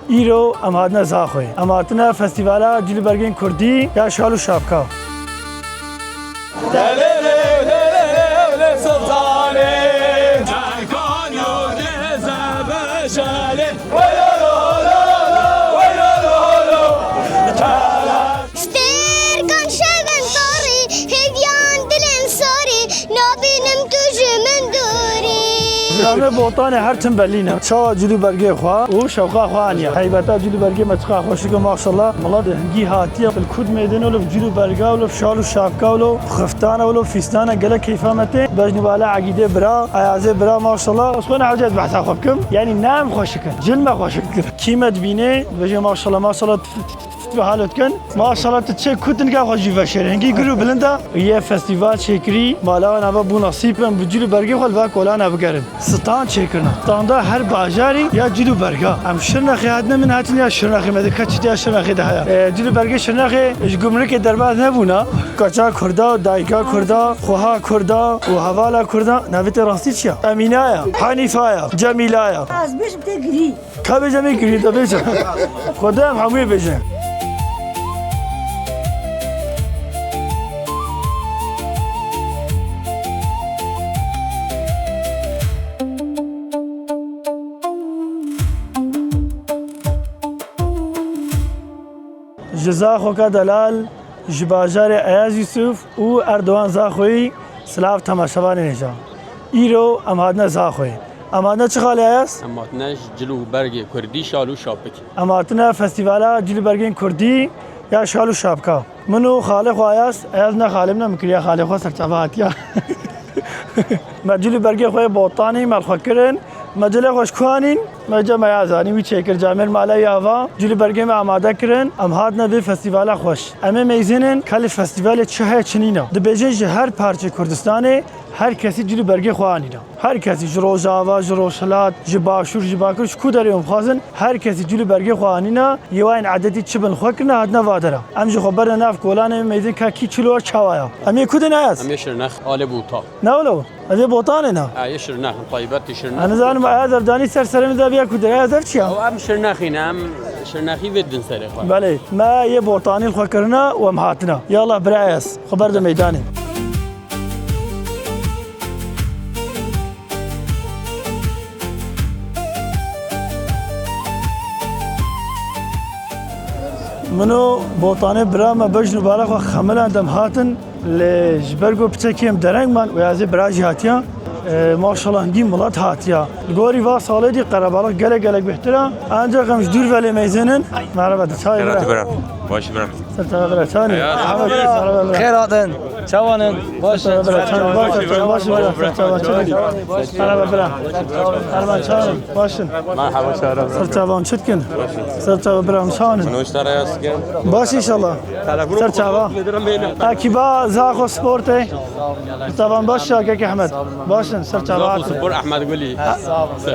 ایرو امادنا زاخوی اماتنا فستیوالا جلو برگین کردی یا شالو شابکا زامن بوطان هر تن بلینه شوا جلو برگی خوا و شوقا خوانیا حیبتا جلو برگی متخا خوشی که ماشاءالله ملاد هنگی هاتیه الکود میدن ولو جلو برگا ولو شالو شابکا ولو خفتانه ولو فستانه گله کیفامته بجنی بالا عقیده برا عیازه برا ماشاءالله اصلا حاجات بحث خوبکم یعنی نام خوشکن جلم خوشکن کیمت بینه بجی ماشاءالله ماشاءالله به حالت کن ماشاءالله تچه کودن که خوشی وشر هنگی گرو بلنده یه فستیوال شکری مالا نبا بو نصیبم بجلو برگی خال با کلا نبگرم ستان چکرنا تاندا هر بازاری یا جلو برگا ام شرنخی هدن من هاتین یا شرنخی مده کچتی یا شرنخی ده جلو برگی شرنخی اش گمرک درباز نبونا کچا کردا دایگا کردا خوها کردا و حوالا کردا نویت راستی چیا امینایا حنیفایا جمیلایا از بیش بتگری که بجمی گری تا بیش خودم هموی بجم جزا خوکا دلال جباجار ایاز یوسف و اردوان زاخوی سلاف تماشاوان نجا ایرو امادنا زاخوی امادنا چه خالی ایاز؟ امادناش جلو برگ کردی شالو شابک امادنا فستیوالا جلو برگین کردی یا شالو شابکا منو خاله خو ایاز نه خالم نه مکریا خاله خو سرچاباتیا ما جلو برگی خوی بوطانی مالخوکرن مجله خوشکوانین مجا میازانی وی چکر جامر مالای آوا جلو برگی ما آماده کرن ام هاد نبی فستیوالا خوش اما میزنن کل فستیوال چه چنینا دبیجه هر پارچه کردستانه هر کسی جلو برگی خوانینا هر کسی جرو جاوا جرو شلات جباشور جباکش کو داریم خازن هر کسی جلو برگی خوانینا یوان عددی چبن خوکرنا هاد نوادرا ام جو خبر ناف کولانه میزن که کی چلو چوایا امی کدن است امی شرنخ آل بوتا نه ولو هذه بوطاننا ای شرنخ طیبت شرنخ انا زانم هذا دانی سر مذابیا کدر هذا چیا او ام شرنخی نام شرنخی بدن سر خو بله ما یه بوطانی خو کرنا و مهاتنا يلا برايس خبر ده میدانی منو بوطانه برام بجنو بالغ خمل عندم هاتن لجبرگو بتكيم درنگ من و یازی براجی هاتیا ما شاء الله هنگی ملت هاتیا الگوری وا ساله دی قربالا گله بهتره انجا قمش دور ولی میزنن مرحبا چای برام باش برام سلطه برا چانی خیر آدن چوانن باش باش مرحبا برام ارمان چان باشن مرحبا شهرام سلطه وان چتکن سلطه برام چان منوش ترى اسكن باش ان شاء الله سلطه وا اكيبا زاخو سبورت طبعا باش شاكك احمد باشن سرچابات سپور احمد گلی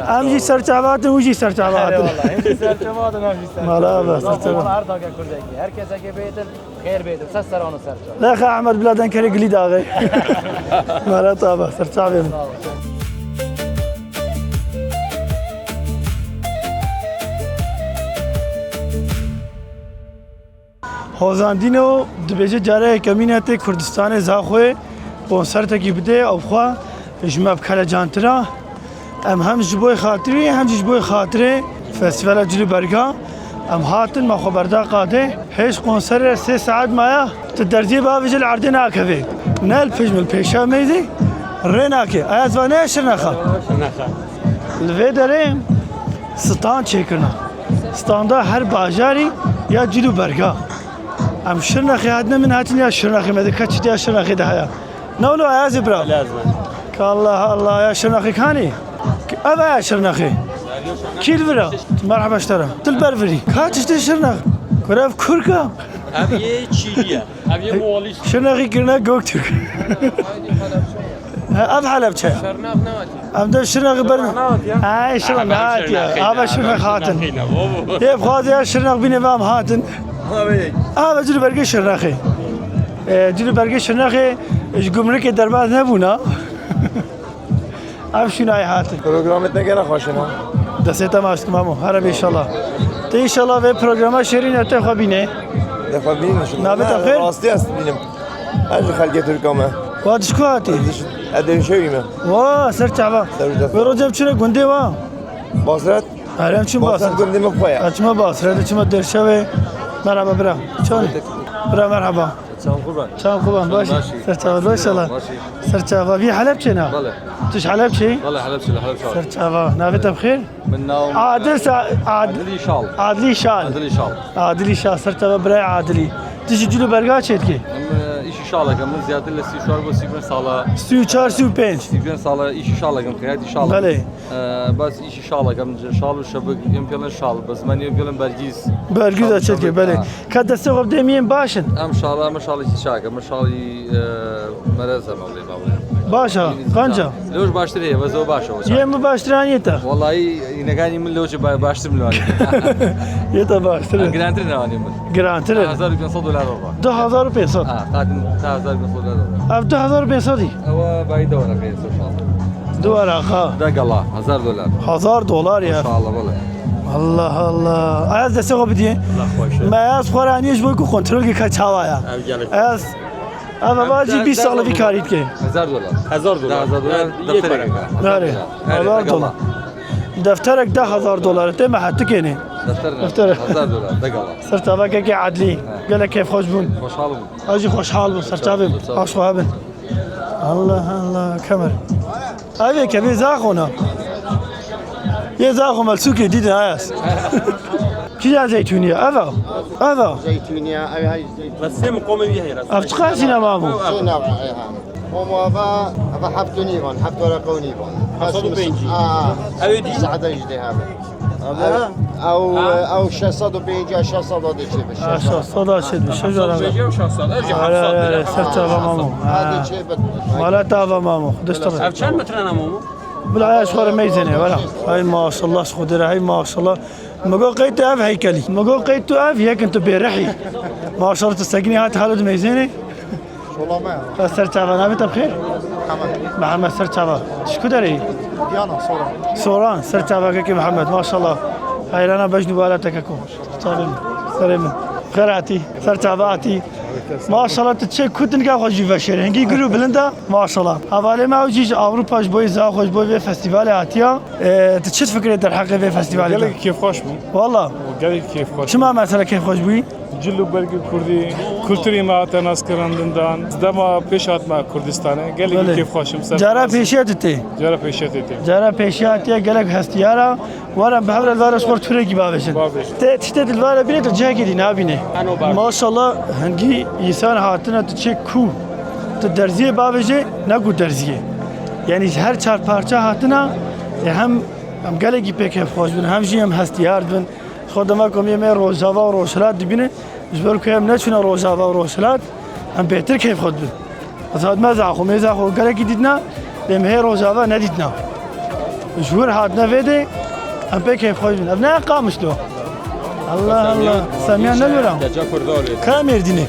امجی سرچابات وجی سرچابات والله سرچابات نمیشه مالا بس سرچابات هر داگه کردی هر کس که بیتن خیر بیتن سرانو سرچاب لا خا احمد بلادن كري قلي داغي مالا طابه سرچابه هوزاندینو دبیجه جاره کمینات کردستان زاخوه کنسرت کی بده او خو جمع بکلا جانترا هم جبوی خاطری هم جبوی خاطره فستیوال جلو برگا ام هاتن ما خبردا قاده هیچ کنسرت 3 ساعت مایا تدرجي بابج العرض ناكفي نال فيجم البيشا ميدي ريناكي اياز وانا شرنخا الفيدرين ستان چيكرنا ستاندا هر باجاري يا جلو برگا ام شرنخي هادنا من هاتن يا شرنخي مدي كچ يا شرنخي ده نولو اياز برا لازم كالله الله يا شرنخي كاني ابا يا شرنخي كيل برا مرحبا اشترى تلبرفري كاتش شرنخ كراف كركا ابي چیلیه ابي موالیش شرنخي كرنا گوكتر اب حلب چه شرنخ نواتي ام ده شرنخ برنا هاي شرنخ يا ابا شرنخ هاتن يا بخاز يا شرنخ بنظام هاتن ابا جلو برگه شرنخي جلو برگه شرنخي اش گمرک درباز نبونا اب شنو هاتن پروگرامت نگره خوشنا دسته ماست مامو هر ان شاء الله ان شاء الله به برنامج شیرین ات خبینه دفعه بینیم شما نابت آخر؟ راستی است بینیم از خلقی ترکامه وادش کواتی ادری شویمه وا سر تعبا برو جب چرا گنده وا باسرت هرم چون باسرت باسر گندی مخویا اچما باسر چما درشوه مرحبا برا چون برا مرحبا Sağ kurban. شام خوبم باشی سر تعبا باش الله سر تعبا في حلب چنا بله. توش حلب شي والله حلب شال. سر تعبا نافت بخير من ناو عادل عدلي شال. عادلي شال عدلي شال. عادلي شال سر تعبا برا عادلي تيجي جلو برگا چت کی işi şalak ama ziyade lesi şu araba sigren sala. سو 4 سو 5 Sigren sala işi şalak ama kıyadi şalak. بله بس işi şalak ama şalu şabık imkanı şal. Bas ben imkanı bergiz. برگو چت کی بله که دسته خب دمیم باشن Am şala ama şalı hiç şak ama şalı merezem olayım abi. باشا قنجا Loş baştır ya vazo başa o. یه مباشرانیتا Vallahi yine gani min loş baştır mı lan? یه تا باشتره Grantri ne anıyım ben? گرانتره $1000 var. 2500 Ha, kadın $1000 var. اب 2500 دی Ama bayda var akıyı inşallah. دو ورقه Da gala $1000. $1000 يا İnşallah böyle. الله الله عايز دسته خب بدي Allah خوش. ما ياس خورانيش بو کو کنترل کی کچاوا یا Ev gelip. از اما باجي 20 سال في كاريت كي $1000. $1000. $1000 ناري $1000 دفترك $1000 تم حتى كيني دفتر $1000 da gala. صرت باكي عدلي قال لك كيف خوش بون Hoş halım. اجي خوش حال بون صرت ابن خوش هابن الله الله كمر هذه كبير زاخونا يا زاخو ملسوك جديد ناس كي زيتونية هذا زيتونية هاي زيتونية بس هم قومي بيها يا افتقاسنا مامو شو نوع هم هذا حبتوني بون حبت ولا قوني بون حصلوا بينجي. أبي دي سعادة يجدي هذا أو 650 600 شيء اشا صدا شد بالشجرة على صرت مامو هذا شيء ولا تابا مامو خدش طبعا Çen metre ne mamu? بالعياش خور ميزنة ولا هاي ما شاء الله خضرة هاي ما شاء الله مقول قيت اف هيكلي مقول قيت اف هيك انت بيرحي ما شاء الله تستقني هات حالد ميزنة والله ما صرت تعبان نابت بخير محمد صرت تعبان شكو داري ديانا صورة سوران صرت تعبان كي محمد ما شاء الله هاي انا بجنب ولا تككو تعبان سلام خيراتي صرت تعباتي ما شاء الله تتشي كنت نلقى خوش في فشر هنجي جروب بلندا ما شاء الله حوالي ما وجيش اوروبا بوي زا خوش بوي في فستيفال هاتيا تتشت فكرة الحق في فستيفال gelek keyif hoş mu? والله Gelek keyif hoş. شو ما مثلا كيف خوش بوي Cillu belge Kurdi kültürü maata naskarandından dama peş atma Kurdistan'a gelek keyif hoşum. جارا پیشیت تی Jara peşet etti. جارا پیشیت یا گلک هستیارا ورم بحول الوار اسپور توره کی بابشن Babiş. تشتت الوار بینه تو جای کی نابینه ماشاءالله هنگی انسان هاتنا تو چه کو تو درزیه بابجه نگو درزیه یعنی هر چهار پارچه هاتنا هم گلکی پک خوش بن هم جی هم هستیار بن خودم کم یه مر روزاوا و روشلات دبینه جبر که هم نشونه روزاوا و روشلات هم بهتر کیف خود بن از هاد مزاخو گلکی دیدنا لم هي روزاوا ندیدنا مشهور هاتنا فيدي هم بك كيف خوش بن ابناء قامش له الله الله ساميان نلورا Gece kurdali. كام يرديني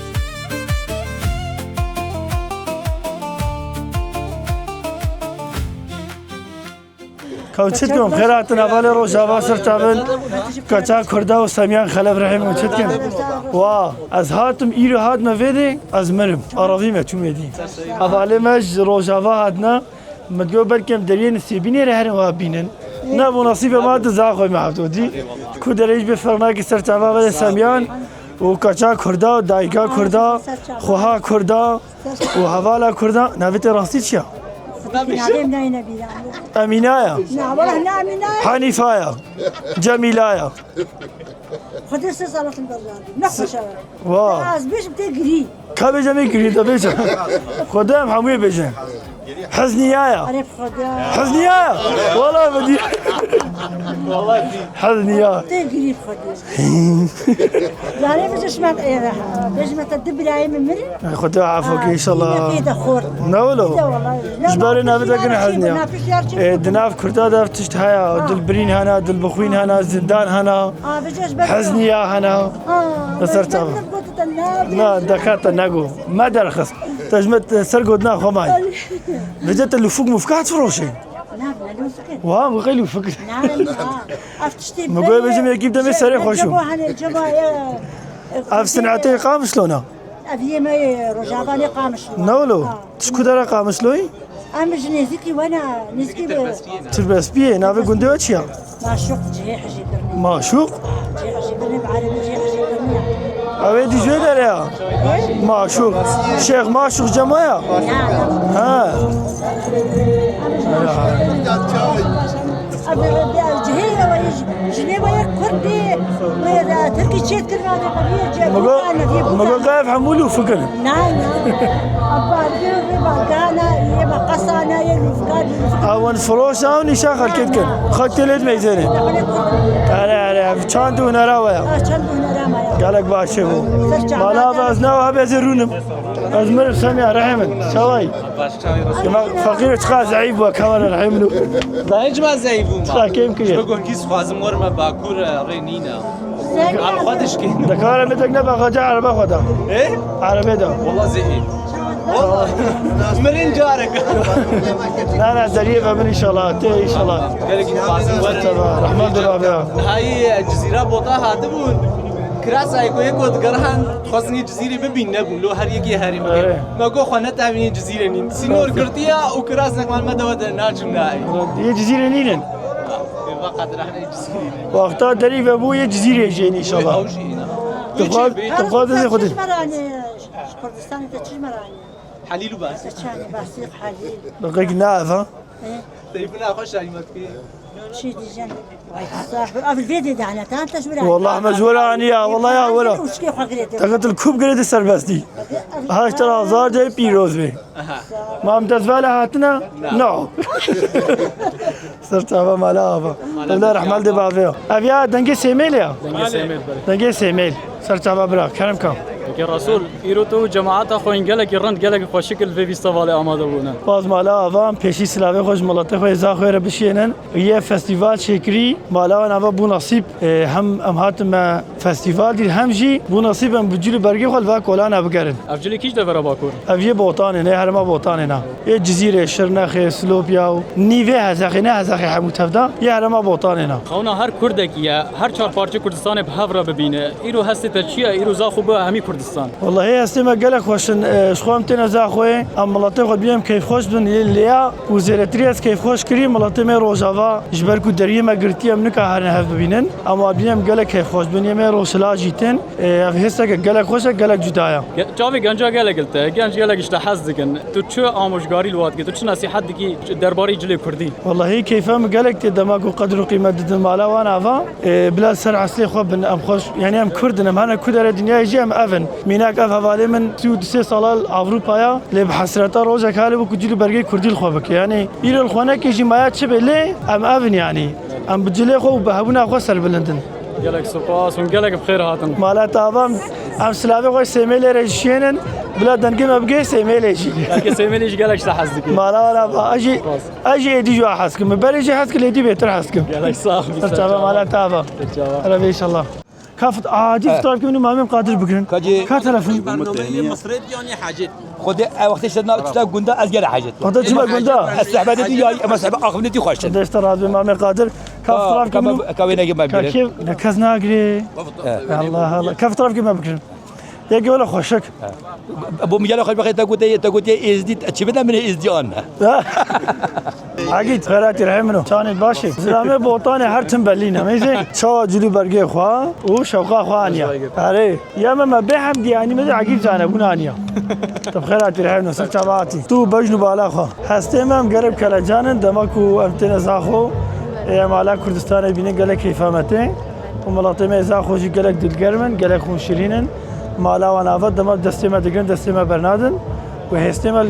كوتشتكم خيراتنا بالي روجا سرتابن كاتا كردا وساميان خلف رحيم وتشتكم وا از هاتم ايرو هات ما فيدي از مرم اراضي ما توميدي حوالي مج روجا هاتنا متقول بالكم درين سيبيني رهن وابينن نابو نصيبه ما تزاخو معبدودي كو دريج بفرناك سرتابا بالي ساميان وكاتا كردا ودايكا كردا خوها كردا وحوالا كردا نافيتي راسيتشيا أمينايا حنيفايا جميلايا خد السلطة البرغالي نخش واو از بيش بتجري كابي جميل كريتا بيجا خدام حموية بيجا حزنيايا عرف خدا حزنيايا والله بدي حزنيايا تجري خدا يعني بيش ما بيش ما تدب لي من مري خدام عفوك إن شاء الله كده خور نولو والله جباري نابدا كنا حزنيا دناف كردا داف تشتهايا دل برين هنا دل بخوين هنا زندان هنا حزنيا هنا صرت لا دكاتره ناقو ما درخص تجمت سرقوا دنا خماي بدت اللي فوق مفكات فروشي نعم لو فكر وام غيلو فكر نعم افتشتي مقول بجم يجيب دمي سريع خوشو جبوها يا اف سنعتي قام شلونه ابي ما رجعاني قامش نولو تشكو دار قام شلوي ام جنيزكي وانا نزكي تربس بيه نافي قندو اتشيا معشوق جهي حجي درني معشوق جهي حجي درني بعالم جهي حجي درني اوي دي جو داريا معشوق شيخ معشوق جمايا ها الجهية وجنيبة كردي ويا تركي تشيت كرماني قبيل مقول قايف حمولي وفكر نعم نعم أبا يبقى كانا يبقى قصانا يلفكاد اون فروش او نشا خلكت كن خدت ليد ميزاني انا چاندو نراويا چندو نرامايا قالك باشو مالا بازنا وهب يزرونم ازمر سمع رحمن شواي فقير تخاز عيب وكمان رحمنو هیچ ما زیبوم تاكيم كي بگو کیس خوازم ورم باکور رینینا على خودش کی دكار متك نبا خجا عربه خدا ايه عربه ده والله زين والله مرين جارك لا زريبه من ان شاء الله ان شاء الله قال لك خوازم ورم رحمن الله هاي جزيره بوطا هادبون كراس ايكو يكود قرهن خاصني جزيره ببين نبون لو هر يجي هاري ما جو خنا تعمين جزيره نين سينور كرتيا وكراس نكمل ما دود ناجم ناي هي جزيره نيلن وقت رحنا جزيره وقتها دريب ابويا جزيره يجيني ان شاء الله تبغى تاخذ تشمراني كردستان تشمراني حليل وباس تشاني باسيق حليل دقيق نعرف ها تليفونها خوش عليمات كي شي دي جن صاحب الفيديو ده انا انت شو والله مجوراني يا والله يا ولا وش كيف حقريت تقدر الكوب قريت السرباس دي هاش ترى زار جاي بيروز بي ما متزفالة هاتنا نو صرت ابا مالابا الله رحمه دي بافيو ابيا دنگي سيميل يا دنگي سيميل صرت ابا برا كرم كم که رسول ایرو تو جماعت خو انگله که رند گله که خوشکل وی بیستواله آماده بودن باز مالا آوام پیشی سلاوی خوش ملت خو ازا خو بشینن یه فستیوال شکری مالا نوا بو نصیب هم هاتم فستیوال دی هم جی بو نصیب هم بجلی برگی خو و کولان ابگرن افجلی کیش دفر باکور اویه بوتان نه هر ما بوتان نه یه جزیره شرنخ سلوبیا و نیوه هزاخینه هزاخی حموت هفدا یه هر ما بوتان نه خونا هر کردکیه هر چهار پارچه کردستان به هفرا ببینه ایرو هستی تچیه ایرو زا خوبه همی کردستان والله هي استمع قالك خوشن شخوام تنزا خوي ام ملاتي خد بيم كيف خوش بن ليا وزيرتريس كيف خوش كري ملاتي مي روجافا جبركو دريه ما قرتي ام نكا هرن هف ببينن اما بيم قالك كيف خوش بن يمي روشلا جيتن هسه قالك خوش قالك جدايا جاوي گنجا گله قلته گنج گله اشته حزدكن تو چه آموزگاری لوات تو چه نصيحت دکی درباره جلی کردی والله هي كيف ام قالك تدماغو قدر قيمه دد مالا وانا فا بلا سر عسلي خو بن ام خوش يعني ام كردن انا كدر الدنيا يجي ام افن میناک اف حوالی من 33 سال اروپایا لب حسرت روزه کاله بو کجلی برگی کردی خوابک یعنی ایل الخونه کی جماعت چه بله ام افن یعنی ام بجلی خو بهبونا خو سر بلندن گلک سپاس و گلک بخیر هاتن مالا تابم ام سلاوی خو سیمیل رجشینن بلا دنگم ابگی سیمیل شی که سیمیلش گلک حزدکی مالا ولا اجي دي جو حسكم بريجي حسك اللي دي بيتر حسكم گلک صاحب تابا مالا تابا ربي ان شاء الله كافت عادي فطار كم مامي قادر بكرن كتلفون مصريت يعني حاجات خود وقتی شدنا تشتا گنده از گله حاجت خدا جوا گنده الصحبه دي جاي اما صحبه اخر ندي خوش قداش ترى مامي قادر كافت كم كوينه ما بيره كيف نكزنا اجري الله الله كيف طرف كم بكرن يجي ولا خوشك ابو مجال خو بقيت تقول از دي تشبنا من از دي انا عقيد خيراتي رحمنو كان باشي زلمه بوطاني هر تم بلينا ميزه شو جلو برگي خوا و شوقا خوانيا اري يا ما بهم دي يعني مزه عقيد جانا بنانيا طب خيراتي رحمنو سكتاباتي تو بجنو بالا خو هستمم قرب كلا جانن دمكو امتنا زاخو يا مالا كردستان بيني قال كيفامته وملاطمه زاخو جي قال دلگرمن قال خون شيرينن مالا ونافد دم دستما دگن دستما برنادن و هستما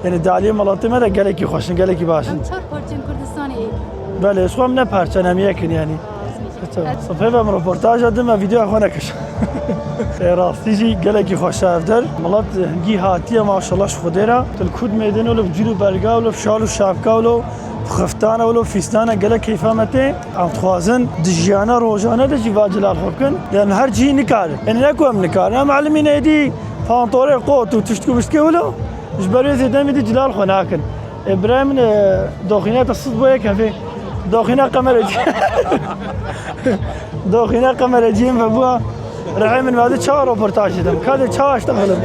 يعني دالي ملاطمه ده قال كي خوشن قال كي باشن چهار پارچن کردستان ای بله شو من پارچن هم یکن يعني صفحه و رپورتاج دادم ویدیو خو نکش راستی جی قال كي خوش افدر ملات گی هاتیه ماشاءالله خودرا تل کود میدن ولو جلو برگا ولو شال و شابکا ولو خفتانه ولو فیستانه قال كيفامته ام خوازن دجيانه روزانه دجي واجلال خوكن لان هر جي نكار ان نكوم نكار معلمين ايدي فانطوري قوت وتشتكو بسكي ولو جبري زيدان ميدي جلال خناكن ابراهيم دوخينات الصد بويا كافي دوخينا قمر جيم فبوا رحم من هذا شهر روبرتاج دم كذا شهر اشتغل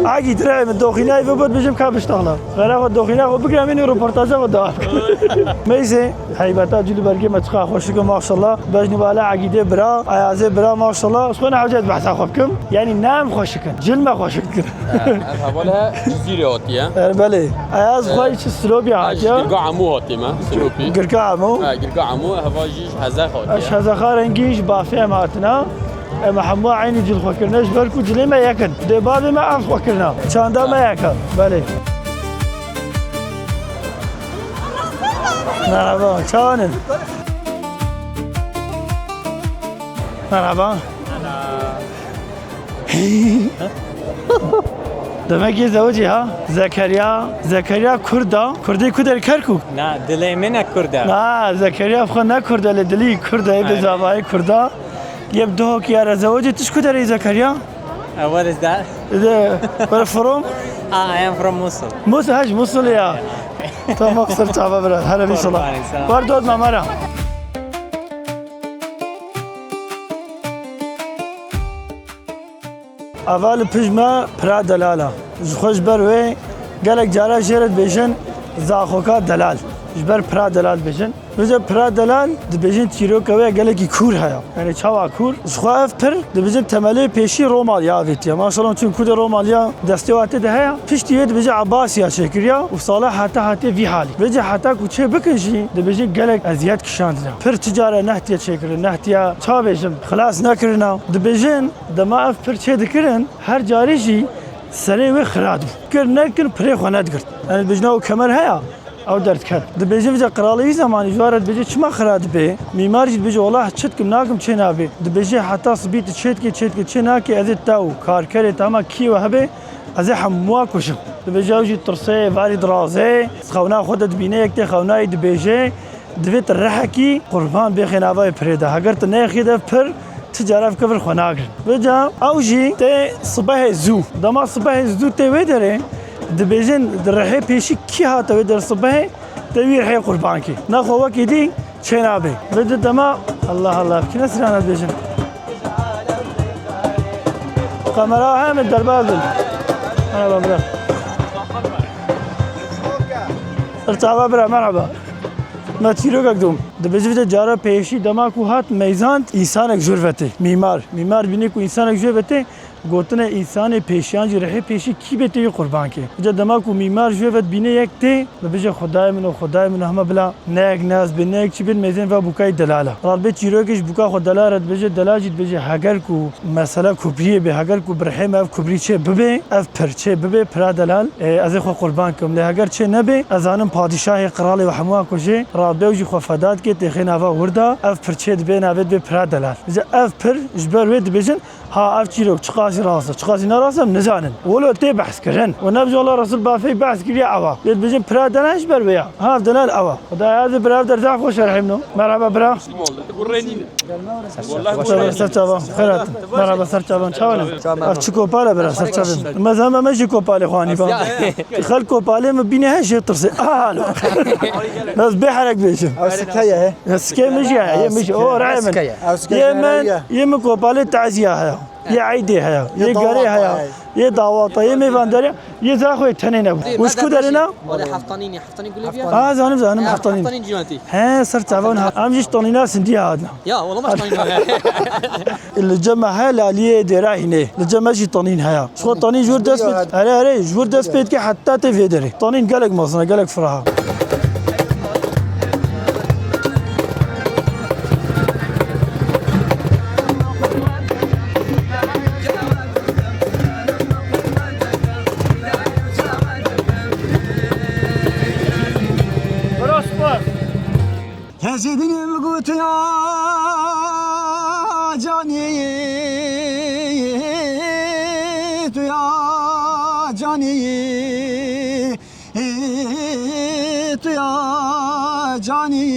عادي ترى من دوخينا فبوا بيجم كاب اشتغل غير دوخينا وبقرا مني روبرتاج ودا ميزه هيبتا جلو برقي متخا خوشكم ما شاء الله باش نبالا عقيده برا عيازه برا ما شاء الله شكون حاجات بحث اخوكم يعني نام خوشكم جلمه خوشكم هذا جزيرة هاتية بله عياز خويش سلوبي حاجه قرقا عمو هاتي ما سلوبي قرقا عمو قرقا عمو هذا جيش هزا هاتية اش هذا خارنجيش بافهم هاتنا اما حموا عيني جل خوكرناش بركو جلي ما يكن دباب ما عرف خوكرنا شاندا ما يكن بله مرحبا شلونك؟ مرحبا دمك زوجي ها زكريا كردي كردر كركو نه دلی من کرده لا زكريا فخنا كردا لدلي كردا بزاباي كردا يبدو يا زوجي تشكو دري زكريا what is that اذا ولا فروم I am from Mosul موصل يا تمام اكثر تعب برا هلا بيصلا بردود ما مرة اول پژما پرا دلاله خوش بروي قالك جارا جرد بيجن زاخوكا دلال جبر پرا دلال بيجن وجه پرا دلال دبيجن تيرو كوي قالك كور هيا يعني چاوا كور خواف پر دبيجن تملي پیشي روماليا ويت ما شاء الله چون كود روماليا دستوات ده هيا پشتي ويت بيجي عباسيا شكريا وصالح حتى في حالي بيجي حتى كوچه بكنجي دبيجن قالك ازيات كشاندنا پر تجاره نهتيا شكر نهتيا چا بيجن خلاص نكرنا دبيجن دما پر چه دكرن هر جاريجي سري و خراد كر پري خنات قرت انا بجنو كمر هيا او درد کرد دبیجی وجه قرالی زمانی جوارد بیجی چما خراد به میمار جد بیجی والله چت کم ناکم چه نابه دبیجی حتی صبیت چت کی چه ناکی از تاو کار کرد تمام کی و هبه از حموا کشم دبیجی وجه ترسه واری درازه خونا خودت بینه یک خونا دبیجی دویت رحکی قربان بخناوای پریده اگر تو نه خیده پر تجارب کفر خناگر بجا اوجی ته صبح زو دما صبح زو ته ودره دبيجن درحي بيشي كي هاتوي در صبح توير حي قربان كي ناخو وكيدي شنابي بد دما الله كنا سرانا دبيجن قمرا هم الدربابل انا بابا ارتعبا برا مرحبا ما تيرو قدوم دبيجن جارا بيشي دما كو هات ميزان انسانك جرفته معمار بيني كو انسانك جرفته گوتن انسان پیشیان جی رهی پیشی کی بته قربان کی جا دما کو میمار جوت بینه یک ته بجه خدای منو همه بلا نگ ناز بنگ چی بن میزن و بوکای دلاله رب چیروکش بوکا خود دلالت بجه دلاجت بجه هگر کو مساله کبریه به هگر کو برهم اف کبری چه ببه اف پرچه ببه پرا دلال از خو قربان کوم له هگر چه نبه از انم پادشاه قراله و حموا کوجه رب وجه خو فداد کی تخین اوا وردا اف پرچه به نوید به پرا دلال بجه اف پر جبر ود بجن ها اف چیروک چقاسی راسه چقاسی نراسم نزانن ولو تی بحث کرن و نبج الله رسول بافی بحث کری اوا بید بجن پرا دلالش بر بیا ها دلال اوا خدای از برا در تا خوش رحمنو مرحبا برا والله سرچابان خیرات مرحبا سرچابان چاونه اف چکو پاله برا سرچابان مزام ماشي کوپاله خوانی با خل کوپاله مبینه هش ترسه حالو بس بحرك بيشم سكاية سكاي مش او رحمن يمن کوپاله تعزیه هيا ये आईडे है ये गरे है ये दावत ये में बंदर ये जाखो ठने ना उसको दरे ना ولا حفطانين قولي فيها اه زانم حفطانين حفطانين جوانتي ها صرت تعبان ام جيش طنينا سندي هذا يا والله ما حفطانين الجمع هلا لي ديرا هنا الجمع جي طنين هيا شو طنين جور دس هري جور دس بيت كي حتى تفيدري طنين قالك مصنع قالك فرها Zidinim gut ya cani tu ya cani tu ya cani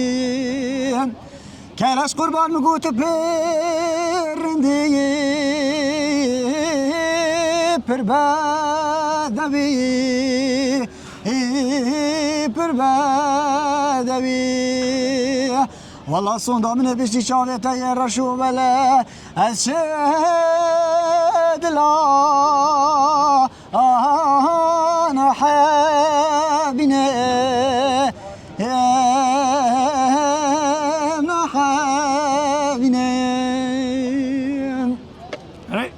kelas kurban gut perindi perbadavi پر بدوی والله صون دامن بشتی شاوه تایر رشو بله از شد لا آنا حبینه محبینه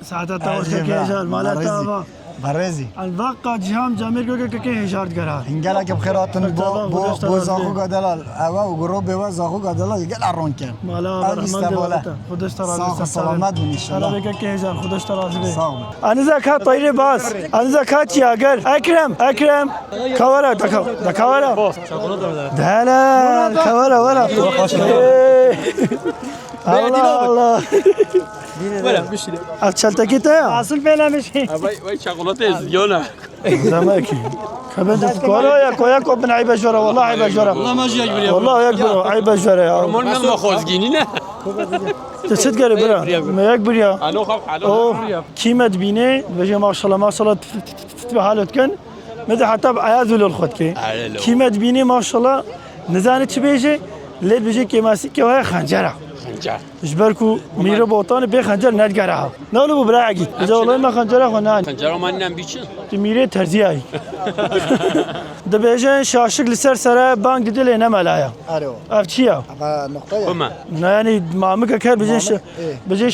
ساعتها تاوش که هجار مالا تاوا برزی الوقت جهام جامیر کو که هجار گرا اینگلا که بخیراتون با زاخو گدلال اوا و گروه به زاخو گدلال گل ارون کن مالا برحمت خودش تراز سلامت بون ان شاء الله بگه که هجار خودش تراز بی انزا کا طایره باز انزا کا تیاگر اکرم کاورا دکاورا دلا کاورا ورا الله ولا بشيله اچلتکی تا اصل فعلا میشه وای شغلات زیونه زماكي كبد كولا يا كويا كوب من عيب جرا والله عيب جرا والله ما جاي بريا والله يكبر عيب جرا يا مول من ما خوزگینی نه تشد قال برا ما يكبر يا انا خاف اوه كيما تبيني بجي ما شاء الله ما شاء الله بحالت كان مدى حتى بعياذ للخدكي كيما تبيني ما شاء الله نزانت شبيجي ليت بيجي كيما سكه وهي خنجره خنجر اجبركو ميرو بوطان بخنجر نرجعها نقولوا براعي اذا والله ما خنجره خنان خنجر من نم بیچن تميري ترزياي دبيجن شاشق لسر سرا بانك دل نملايا الو افتشيا نقطه هما يعني مامك كان بيجي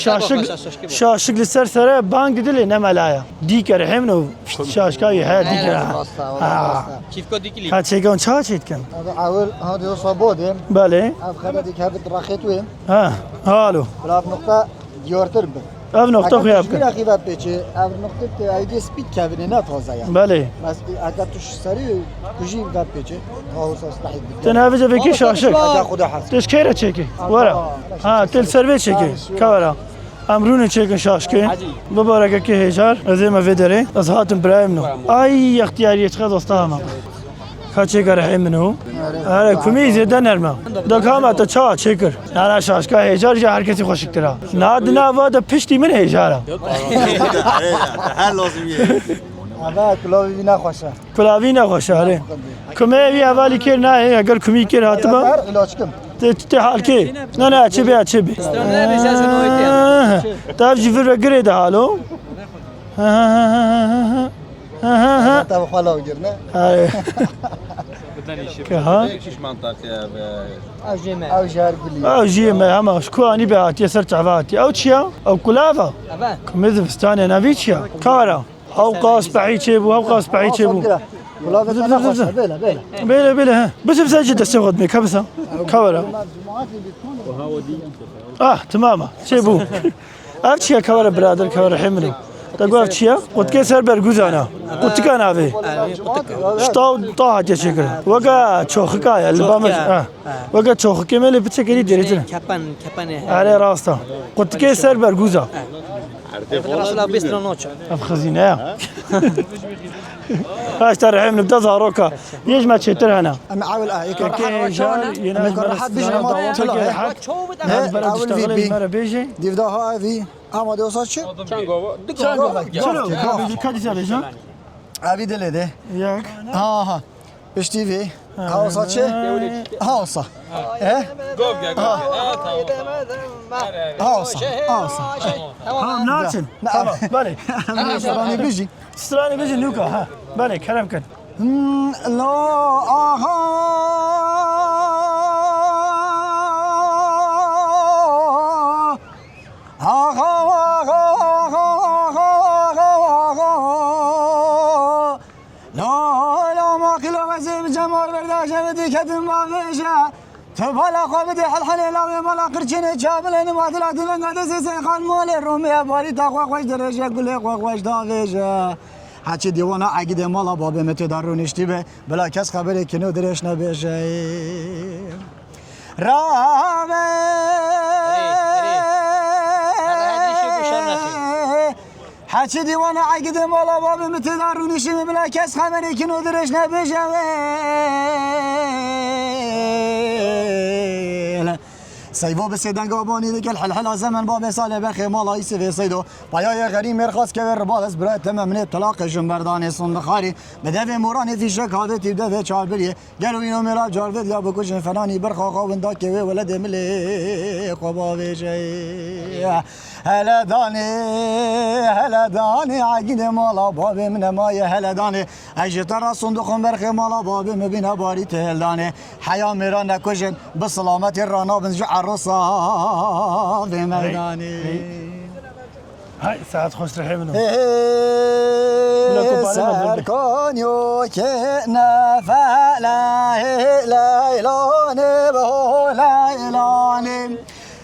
شاشق لسر سرا بانك دل نملايا دي كرهمنو شاشكاي ها دي كره کیف کو دیکلی هات شيء كون شاشيت كان اول هذا صبودم بله اب خدتك هبت راخيتوين ها هالو بلا نقطه ديورتر ب اب نقطه خياب كان اخي باب بيجي اب نقطه ايدي سبيد كابينه نه تازه يعني بله بس اگر توش سری کجی باب بيجي هو صحيح تنافذ بكي شاشق خدا حس تشكيره تشيكي ورا ها تل سربي تشيكي كورا امرونه تشيكن شاشكين ببارك كي هجار زي ما فيدري از هاتم برايمنو اي اختياريه تخذ استاما خاچه کر منو اره کمی زیاده نرمه دکام تا چا چکر نه شاشکا هجار یا هر کسی خوشک ترا ناد نواد پشتی من هجاره هر لازمیه اما کلاوی نخوشه کلاوی نخوشه اره کمی وی اولی کر نه اگر کمی کر هاتبا علاج کم ته حال کی نه چه بیا چه بی تاف جفر گره ده حالو تا خلا وگرنه که ها او جار بلی او جي ما هم شكو اني بهات يسر تعباتي او تشيا او كلافا كمذ فستاني نافيتشيا كارا او قاس بعيد بو او قاس بعيد بو كلافه نخوشه بلا بلا بلا ها بس بسجد استخدمي كبسه كارا تماما شيبو افتشيا كارا برادر كارا حملو تقول افتشيا قلت كسر برغوزانا قلت كان ابي شتاو طاعه شكر وقا تشوخكا البامج وقا تشوخكي ملي بتشكري دريتنا كبن على راستا قلت كسر برغوزا راسلا بيسترو نوتش اف خزينه هاش ترى نبدا زاروكا يجي ما تشتر هنا انا عاول يكون راح بيجي ما طلع اول في مره بيجي ديفدا ها في اما دو ساتش چند گاوا شنو بيجي كادي سالجا ابي دلده ياك ها بشتي في ها ساتش ها صح گاو گاو ها صح ها ناتن بالي سراني بيجي استراني بيجي نوكا ها بالي كلام كان لا كدم ما فيشه تبالا قابد حلحل لا مالا قرشين جابلين ما طلعت لنا قد سيخان مول الرومية باري تاخوا خوش درجة قولي خوش دافيشه هرچی دیوانا عقیده مالا بابه متدارون اشتیبه بلا کس خبری کنو درش نبیشه رامه هرچی دیوانا عقیده مالا بابه متدارون اشتیبه بلا کس خبری کنو درش نبیشه سیوا به سیدنگ آبانی دیگه الحلحل زمن باب سال بخی مالای سوی سیدو پایای غری مرخص که ربال از برای تمام طلاق جنبردان صندخاری به دو مورانی فیشک هاده تیب دو چال بریه گلو اینو مرا جاروید یا بکشن فنانی برخا خوابندا که ولد ملی قبا ویجی هلا دانه عقید مالا باب من مای هلا دانه اجترا صندوق برخ مالا باب مبین باری تهل دانه حیا مرا نکشن به سلامت رانا بنج عروسا به مردانه هاي ساعات خوش رحي منهم سرکانیو که نفلا لیلانه به لیلانه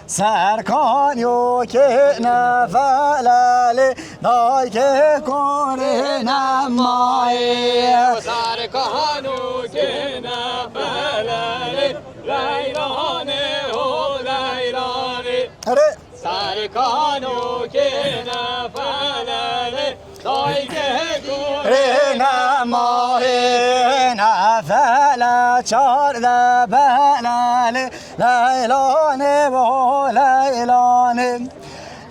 سرکانیو که نفلا لیلای که کره نمایی سرکانو که نفلا لیلانه و لیلانه سرکانو که نفلله دای که گوره نمای نفله چارده بلله لیلانه و لیلانه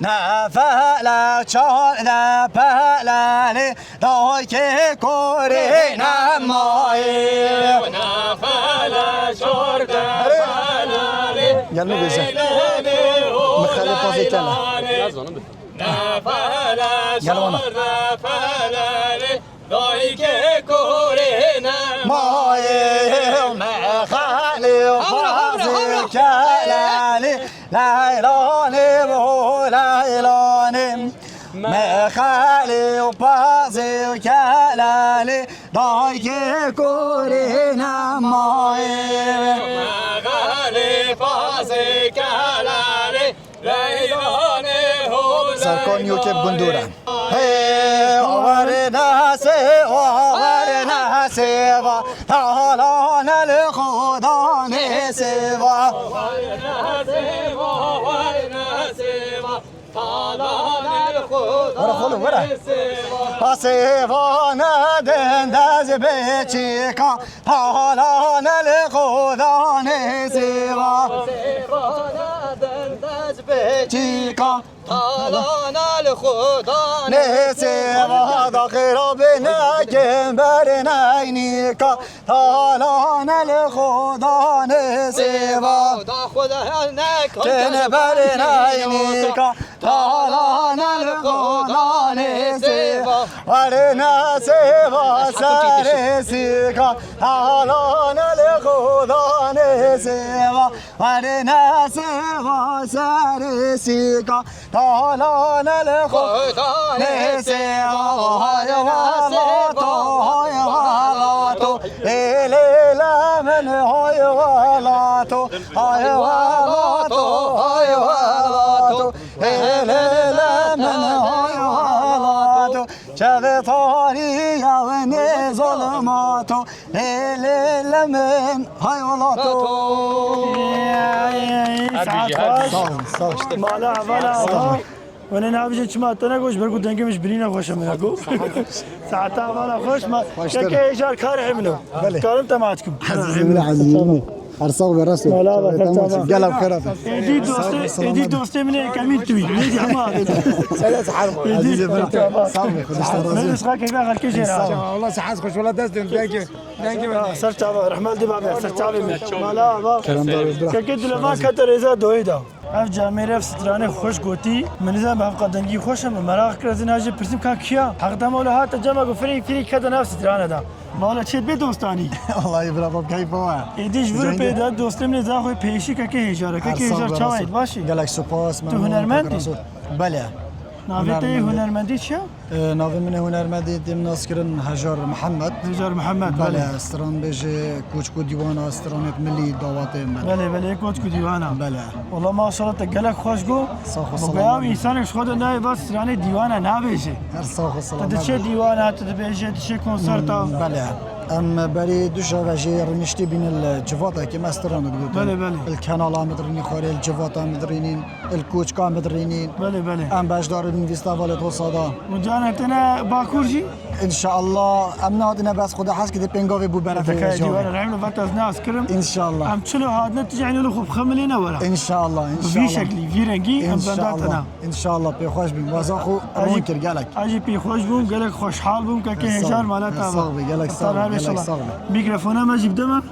نفله چارده بلله دای که گوره نمای نفله چارده بلله یعنی بزن مخالف بازی کلا نفلا فلال دایی که کوره مایه مخالف بازی کلا لیلانه و لیلانه مخالف بازی کلا دایی که کوره نمایه سرکانیو که بندورن آورنا سوا تالان الخدا نسوا سوا ندندز بچیکا تالان الخدا نسوا چیکا تالان الخدا نسوا داخرا بنگم بر نینیکا تالان الخدا نسوا دا خدا نکن بر نینیکا تالان الخدا نسوا ور نسوا سر سیکا تالان الخدا نسوا ور نسوا سر سیکا تالان الخدا نسوا های والاتو الیل من های والاتو های والاتو الیل من های والاتو شب تاری و ظلماتو الیل من های والاتو مالا اولا وانا نعبش شما تناقش بركو دنگه مش برينا خوش منكو ساعتها وانا خوش ما كي ايجار كاره منه كارم تماتكم عزيزي ارسال براسه مالا بخير قلب خرب ايدي دوستي من كمين توي نيجي حماد ثلاث حرب عزيزي برتا سامي خدش من اسخا كيف اخر كشير والله ساعات خوش ولا دست دنگه سر تعب رحمه دي بابا سر تعب مالا با كيد لما كتر اذا دويدا اف جامعه سترانه خوش گوتی منزم به قدنگی خوشم مراق کردن اجه پرسیم که کیا حق دم ولا هات جمع فری کدن نفس سترانه دا مالا چه به دوستانی الله يبارك كيف هو ایدیش ور پیدا دوستم نزا خو پیشی که هجاره که هجار چاید باشی قالك سپاس تو هنرمندی بله ناویت هنرمندی چه ناوی من هنرمندی دم ناسکرن هجار محمد بله استران بيجي كوچكو دیوان استرانت ملی دعوت بله کوچکو دیوانا بله والله ما شاء الله تگلک خوش گو بگم انسانش خود نه بس استران دیوانا نبیشه هر ساخ السلام تا چه دیوانا تا بیشه چه کنسرت بله ام بري دوشا وجه رمشتي بين الجفاطة كما استران تقول بله الكنال مدريني خارج الجفاطة مدرينين الكوچكا مدرينين بله ام باش دار من فيستافال توصادا وجانتنا باكورجي ان شاء الله امنا هاتنا بس خدا حس كده بينجوفي بو بنا ذكاء في ديوان جوه العمل فتاز ناس كرم ان شاء الله ام تشلو هاد نتيجة يعني لو خب خملينا ولا ان شاء الله ان شاء في الله شكلي في رنجي ام ان شاء بنداتنا الله ان شاء الله بخوش بين وزاخو منكر قالك اجي بي خوش بوم قالك خوش حال بوم كاكي هجار مالتها صاغبي قالك صاغبي قالك صاغبي ميكروفونا ما جيب دمه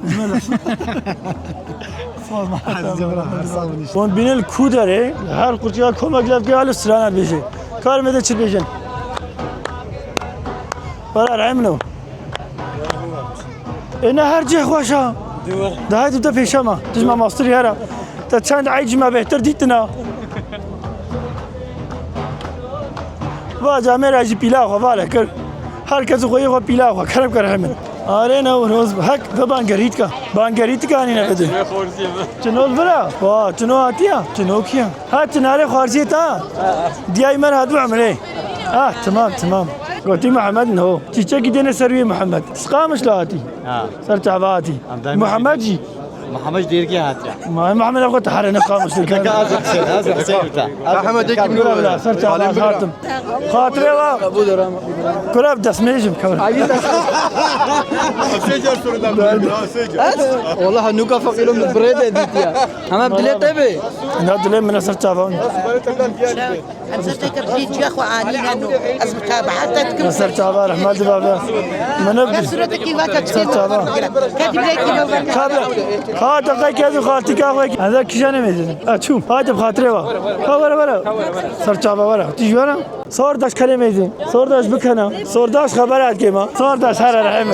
اون بین الکو داره هر قرطی کمک لب که حال سرانه بشه کار میده چی بشن برای رحمنو اینا هر جه خوشا ده های دوتا پیشه ما تجمع ماستری هره تا چند عیج ما بهتر دیتنا و جامعه راجی پیلا خوا واله کر هر کس خویی خوا پیلا خوا کرب کر رحمن آره نه روز حق به بانگریت کا نہیں نہ دے چنول بلا وا چنو آتیا چنو کیا ها چناره خارجی تا دیای من هادو عمره تمام قلت محمد نو تيجي كده سروي محمد سقامش لاتي سر تعباتي محمد جي محمد دير كي هاتيا ما محمد اخو تحر نقامش لك هذا حسين بتاع محمد ديك لا سر تعبات خاتم خاطري وا كلاب دسميجم كور والله هنوكا فقيرهم البريدة ديتيا أما بدلي طيبة انا دلي من سر تعبان أنت كبريت يا أخو عاني لأنه أسمك بحثتك سر تعبان رحمة بابا من ابدي صورتك كيف سر تعبان كاتب لك كيلو هذا قاي كذا خالتي كاوي هذا كيشانه ميدن اشوف هذا بخاطري وا ورا سرچابا ورا تيجي ورا صور داش كلمه ميدن صور داش بكنا صور داش خبرات كيما صور داش هر رحم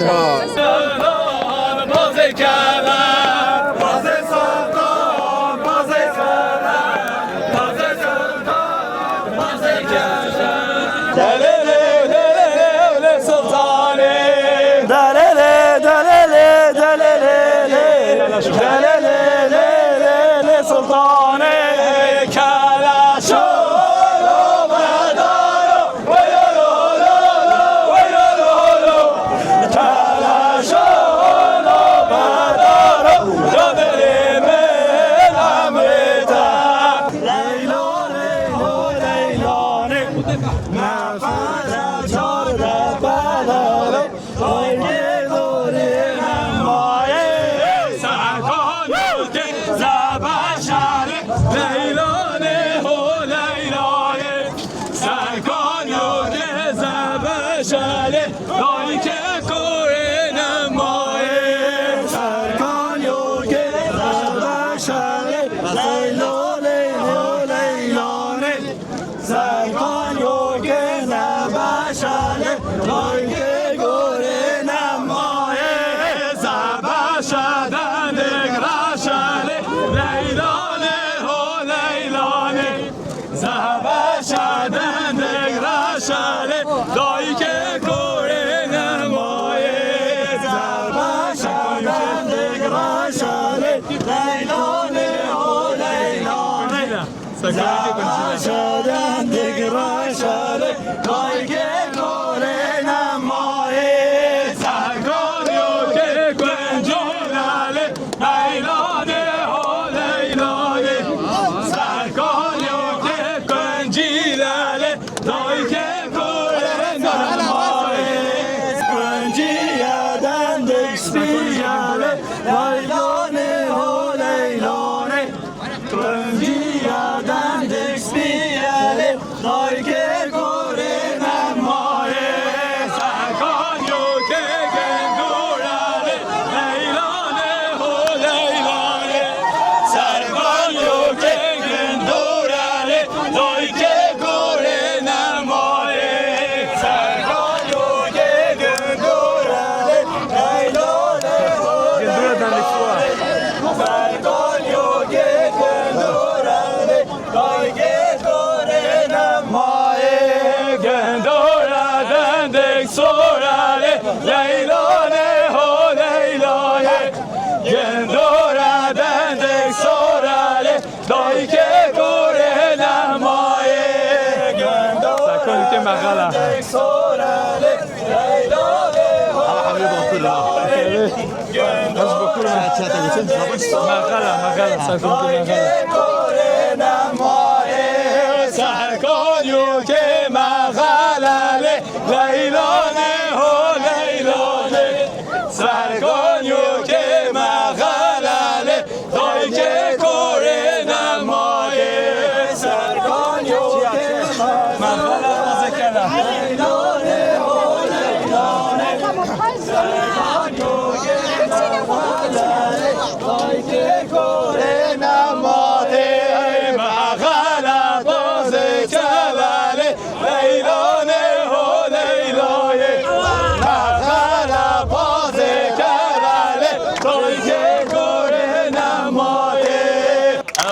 سرکان یو که مغلله لیلانه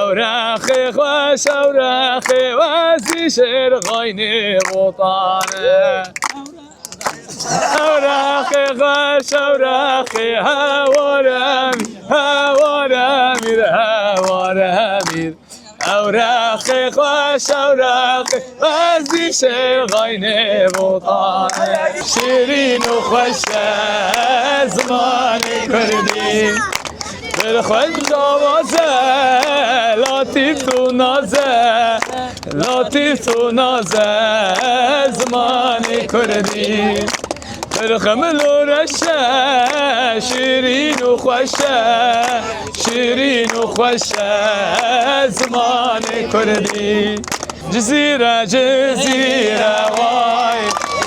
أوراقي خوش أوراقي وزيشر غيني وطانه أوراقي خوش أوراقي هوارامير أوراقي خوش أوراقي وزيشر غيني وطانه شيرين وخوش زماني كردي الخوش جوازه لطيف تو نازه زمان کردی ترخمل و رشه شیرین و خوشه زمان کردی جزیره وای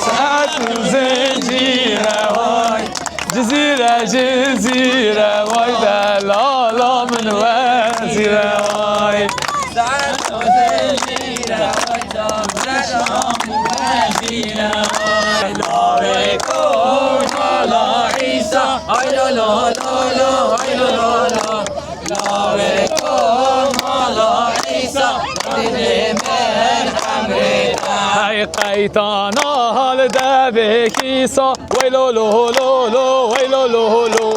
ساعت و زنجیره وای جزيرة وای دلالا من وزيرة وای ساعت و زنجیره وای دلالا من وزيرة وای لاره کن حالا عیسا ای لالا لالا ای لالا لاره کن حالا عیسا دیده من ای قیتانا حال دبه کیسا ویلو لو لو لو ویلو لو لو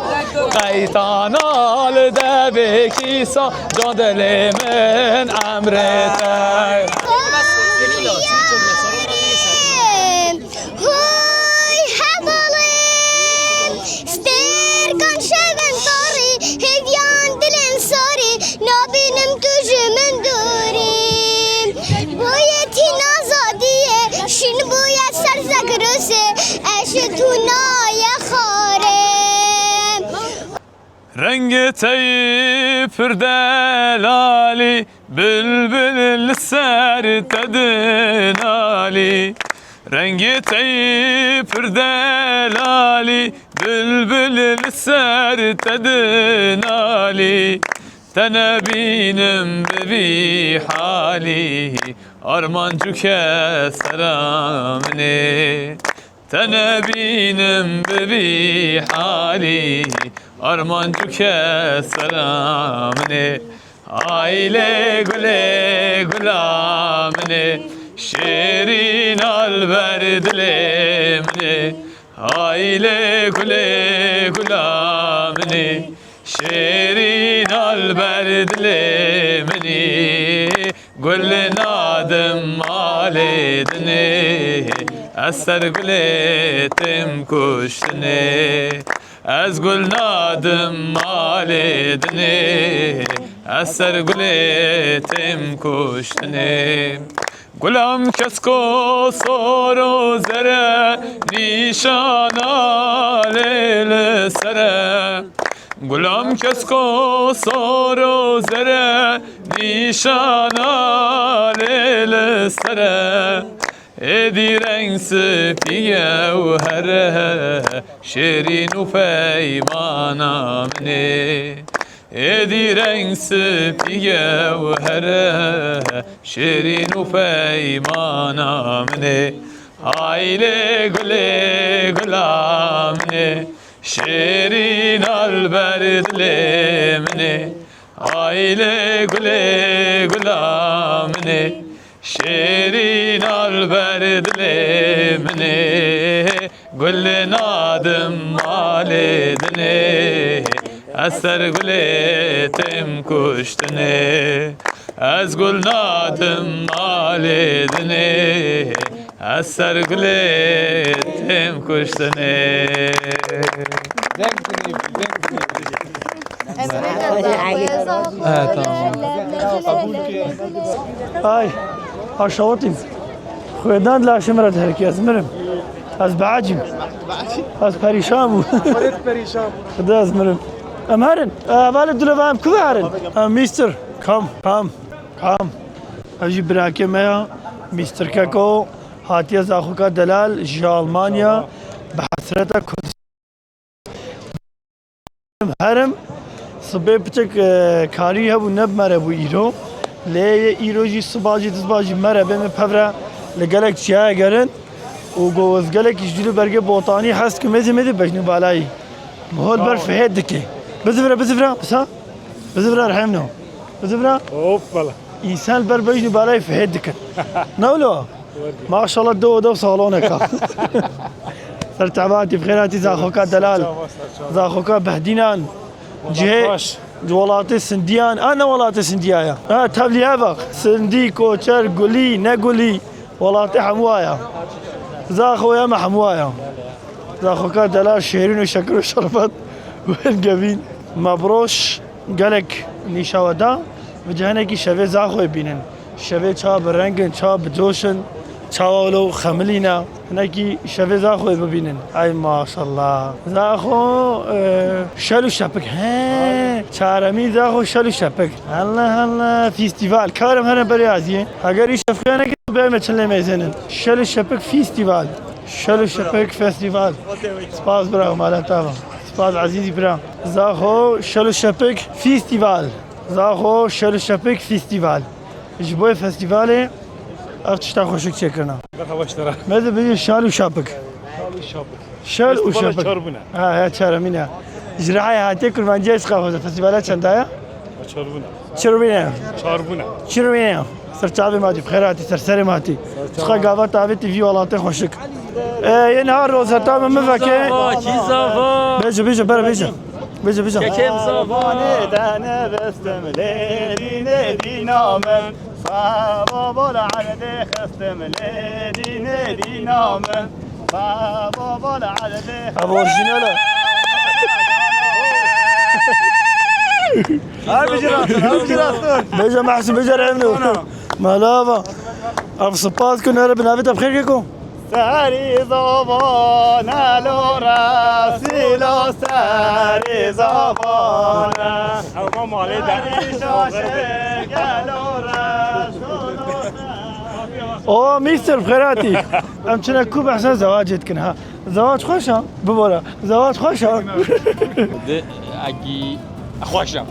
قیتانا حال دبه کیسا جان دل من امرته رنگ تایی پردلالی بلبل سر تدنالی رنگ تایی پردلالی بلبل سر تدنالی تنبینم ببی حالی آرمانجو که سرامنه تنبینم ببی حالی آرمانجو که سلامنه آیله گله گلامنه شیرین البر دلمنه آیله گله گلامنه شیرین البر دلمنه گل نادم مالدنه اثر گلتم کشتنه از گل نادم مالدنه اثر گلتم کشتنه گلم کسکو سر و زره نیشانا لیل سره گلم کسکو سر و زره نیشانا لیل سره ادی رنگ سپیه و هره شیرین و پیمانامنه ادی رنگ سپیه و هره شیرین و پیمانامنه آیله گله گلامنه شیرین البرد لمنه آیله گله گلامنه شیرین البرد لمنه گل نادم مالدنه اثر گلتم کشتنه از گل نادم مالدنه اثر گلتم کشتنه ای آشواتیم خودان لاشم را درکی از مرم از بعجیم از پریشان بود خدا از مرم امهرن اول دلوام کوهرن میستر کام اجی براکه میا مستر كاكو هاتيا زاخوكا دلال جي ألمانيا بحسرتها كردستان هرم صبي بتك كاري هبو نب مربو إيرو ليه إيرو جي صباجي تزباجي مربو من بفرة لقالك شيا قرن وجوز قالك يجدلو برقة بوطاني حس كمزي مزي بجنو بالاي مهول برف هيدك بزفرة بس ها بزفرة رحمنا بزفرة اوبلا إنسان بربجنو بالاي في هيدك نولو ما شاء الله دو صالونك صرت عباتي بخيراتي زاخوكا دلال زاخوكا بهدينان جهة ولاتي سنديان انا ولاتي سنديايا تبلي ابق سندي كوتشر قولي نقولي ولاتي حموايا زاخويا ما حموايا زاخوكا دلال شيرين وشكر وشربت والقبين مبروش قالك نيشاودا وجهنكي شبه زاخوي بينن شبه شاب رنگن شاب جوشن چاولو خملینا نکی شب زاخو ببینن ای ماشاءالله زاخو شلو شپک ها چارمی زاخو شلو شپک الله فیستیوال کارم هرم بری ازیه اگر این شفقانه که به مچله میزنن شلو شپک فیستیوال شلو شپک فستیوال سپاس برا مالتا سپاس عزیزی برا زاخو شلو شپک فیستیوال زاخو شلو شپک فیستیوال جبوی فستیواله أفتشتا خوشك شكرنا. بخوشترا. ماذا بيجي شال وشابك؟ شال وشابك. شربنا. يا شرمينا. جراحي هاتيك كل ما جايز خافوزة فستيفالات شندايا؟ شربنا. شربنا. سرچابي ماتي بخيراتي سرسري ماتي. تخا قافا تابي تي في والله خوشك. ينهار روزاتا من مفكي. بيجي برا بيجي. كم صفاني دانا بستم ليدي نامن بابا العدد خستم ليدي نامن بابا العدد ابو اورجينال هاي بيجي محسن بيجي رعمنو مالافا اب سباس كنا رب نافتا بخير كيكو ساري زبانا لو راسي لو ساري زبانا او ماما علي داني شاشك لو اوه ميستر بخيراتي ام كنا كوب احسن زواجت كنها زواج خوشا ببولا زواج خوشا اگی خوشم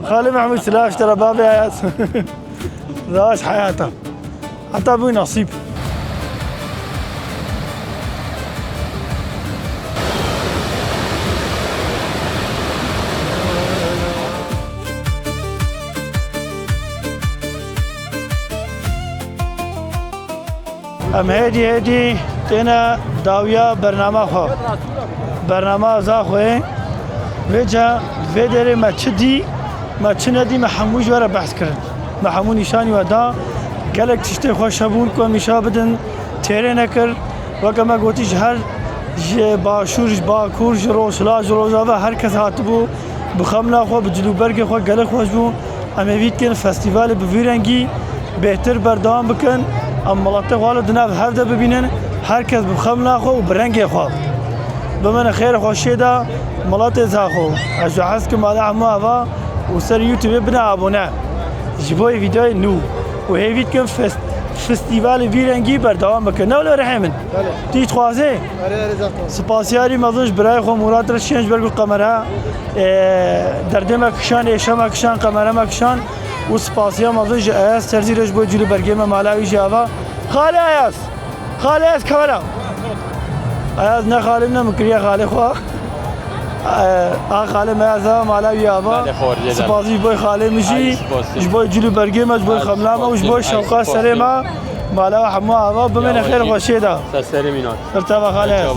خالي محمود سلاش ترى بابي حياته زواج حياته حتى ابوي نصيب ام هدي تنا داويا برنامه زاخوه وجا فيدري ما تشدي ما تشندي ما حموج ورا بحث كرن ما حمو نشاني ودا قالك تشتي خوش هبون كو مشابدن تيرينكر وكما قلت هر باشورج باكورج روسلاج روزاوا هر كس هاتبو بخمنا خو بجلوبرگ خو قالك خوش بو ام ويت كان فستيفال بفيرنگي بهتر بردام بكن ام ملاتق والا دناب هفده ببینن هر کس بخمنا خو و برنگ خو بمن خیر خوشی دا ملات زاخو اجو حس که مالا عمو هوا و سر یوتیوب بنا ابونه جبوی ویدیو نو و هیوید کن فستیوال ویرنگی بردوام بکن نولو رحمن تیج خوازه سپاسیاری مزنج برای خو مراد رشینج برگو قمره درده مکشان ایشا مکشان قمره مکشان و سپاسیا مزنج ایاس سرزیرش بو جلو برگی مالاوی جاوا خاله ایاس کامرا ایاس نه خاله نه مکریه خاله خوا خاله میازا مالاوی آبا سپاسی بوی خاله میشی جبوی جلو برگی ما جبوی خملا ما جبوی شوقا سری ما مالاوی حمو آبا بمن خیر خوشی دا سری مینات سرتابا خاله